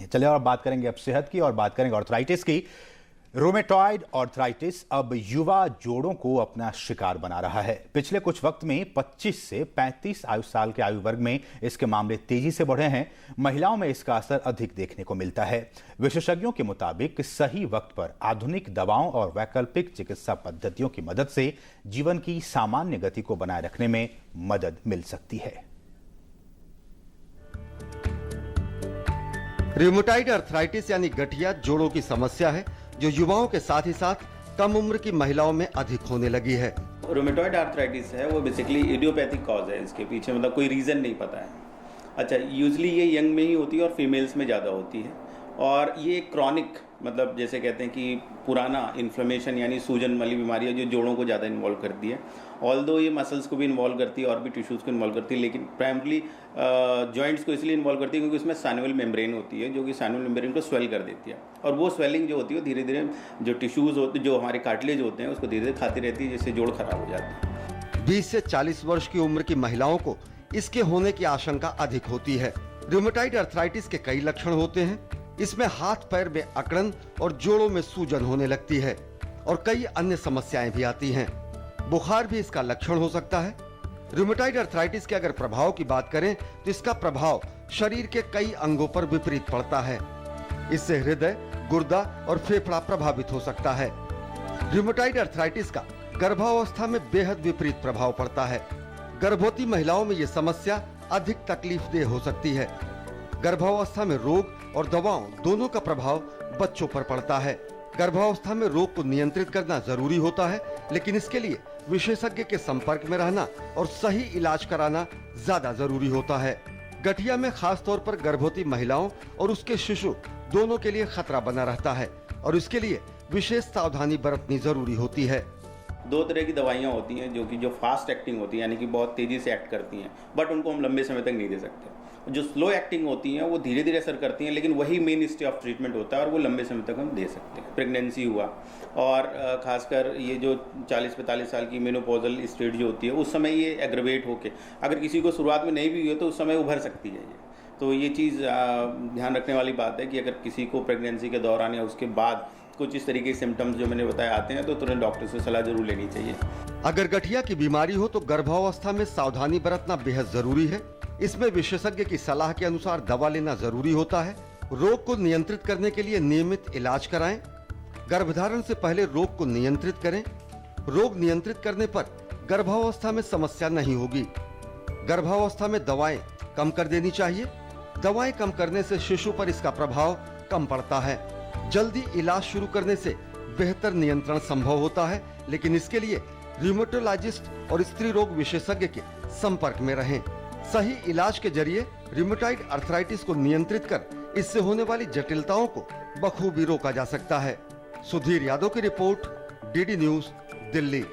हैं। चलिए और बात करेंगे अब सेहत की और बात करेंगे आर्थराइटिस की। रोमेटॉइड आर्थराइटिस अब युवा जोड़ों को अपना शिकार बना रहा है। पिछले कुछ वक्त में 25 से 35 आयु साल के आयु वर्ग में इसके मामले तेजी से बढ़े हैं। महिलाओं में इसका असर अधिक देखने को मिलता है। विशेषज्ञों के मुताबिक सही वक्त पर आधुनिक दवाओं और वैकल्पिक चिकित्सा पद्धतियों की मदद से जीवन की सामान्य गति को बनाए रखने में मदद मिल सकती है। रूमेटॉइड आर्थराइटिस यानी गठिया जोड़ों की समस्या है जो युवाओं के साथ ही साथ कम उम्र की महिलाओं में अधिक होने लगी है। रोमेटॉइड आर्थराइटिस है वो बेसिकली इडियोपैथिक कॉज है। इसके पीछे मतलब कोई रीज़न नहीं पता है। अच्छा, यूजली ये यंग में ही होती है और फीमेल्स में ज़्यादा होती है और ये क्रॉनिक मतलब जैसे कहते हैं कि पुराना इन्फ्लेमेशन यानी सूजन वाली बीमारी है जो जोड़ों को ज़्यादा इन्वॉल्व करती है। ऑल्दो ये मसल्स को भी इन्वॉल्व करती है और भी टिश्यूज़ को इन्वॉल्व करती है, लेकिन प्राइमरली जॉइंट्स को इसलिए इन्वॉल्व करती है क्योंकि उसमें साइनोवियल मेम्ब्रेन होती है जो कि साइनोवियल मेम्ब्रेन को स्वेल कर देती है और वो स्वेलिंग जो होती है वो धीरे धीरे जो टिश्यूज़ होते जो हमारे कार्टिलेज होते हैं उसको धीरे धीरे खाती रहती है जिससे जोड़ खराब हो जाते हैं। 20 से 40 वर्ष की उम्र की महिलाओं को इसके होने की आशंका अधिक होती है। रूमेटॉइड आर्थराइटिस के कई लक्षण होते हैं। इसमें हाथ पैर में अकड़न और जोड़ों में सूजन होने लगती है और कई अन्य समस्याएं भी आती हैं। बुखार भी इसका लक्षण हो सकता है। रूमेटॉइड आर्थराइटिस के अगर प्रभाव की बात करें तो इसका प्रभाव शरीर के कई अंगों पर विपरीत पड़ता है। इससे हृदय, गुर्दा और फेफड़ा प्रभावित हो सकता है। रूमेटॉइड आर्थराइटिस का गर्भावस्था में बेहद विपरीत प्रभाव पड़ता है। गर्भवती महिलाओं में ये समस्या अधिक तकलीफदेह हो सकती है। गर्भावस्था में रोग और दवाओं दोनों का प्रभाव बच्चों पर पड़ता है। गर्भावस्था में रोग को नियंत्रित करना जरूरी होता है, लेकिन इसके लिए विशेषज्ञ के संपर्क में रहना और सही इलाज कराना ज्यादा जरूरी होता है। गठिया में खास तौर पर गर्भवती महिलाओं और उसके शिशु दोनों के लिए खतरा बना रहता है और इसके लिए विशेष सावधानी बरतनी जरूरी होती है। दो तरह की दवाइयाँ होती हैं जो फास्ट एक्टिंग होती हैं यानी कि बहुत तेज़ी से एक्ट करती हैं, बट उनको हम लंबे समय तक नहीं दे सकते। जो स्लो एक्टिंग होती हैं वो धीरे धीरे असर करती हैं, लेकिन वही मेन स्टे ऑफ ट्रीटमेंट होता है और वो लंबे समय तक हम दे सकते हैं। प्रेगनेंसी हुआ और खासकर ये जो 40-45 साल की मेनोपॉजल स्टेज जो होती है उस समय ये एग्रवेट होके अगर किसी को शुरुआत में नहीं भी हुई हो तो उस समय उभर सकती है ये। तो ये चीज़ ध्यान रखने वाली बात है कि अगर किसी को प्रेगनेंसी के दौरान या उसके बाद कुछ इस तरीके के सिम्टम्स जो मैंने बताए आते हैं तो तुरंत डॉक्टर से सलाह जरूर लेनी चाहिए। अगर गठिया की बीमारी हो तो गर्भावस्था में सावधानी बरतना बेहद जरूरी है। इसमें विशेषज्ञ की सलाह के अनुसार दवा लेना जरूरी होता है। रोग को नियंत्रित करने के लिए नियमित इलाज कराएं। गर्भधारण से पहले रोग को नियंत्रित करें। रोग नियंत्रित करने पर गर्भावस्था में समस्या नहीं होगी। गर्भावस्था में दवाएं कम कर देनी चाहिए। दवाएं कम करने से शिशु पर इसका प्रभाव कम पड़ता है। जल्दी इलाज शुरू करने से बेहतर नियंत्रण संभव होता है, लेकिन इसके लिए रूमेटोलॉजिस्ट और स्त्री रोग विशेषज्ञ के संपर्क में रहें। सही इलाज के जरिए रूमेटॉइड आर्थराइटिस को नियंत्रित कर इससे होने वाली जटिलताओं को बखूबी रोका जा सकता है। सुधीर यादव की रिपोर्ट, डीडी न्यूज़, दिल्ली।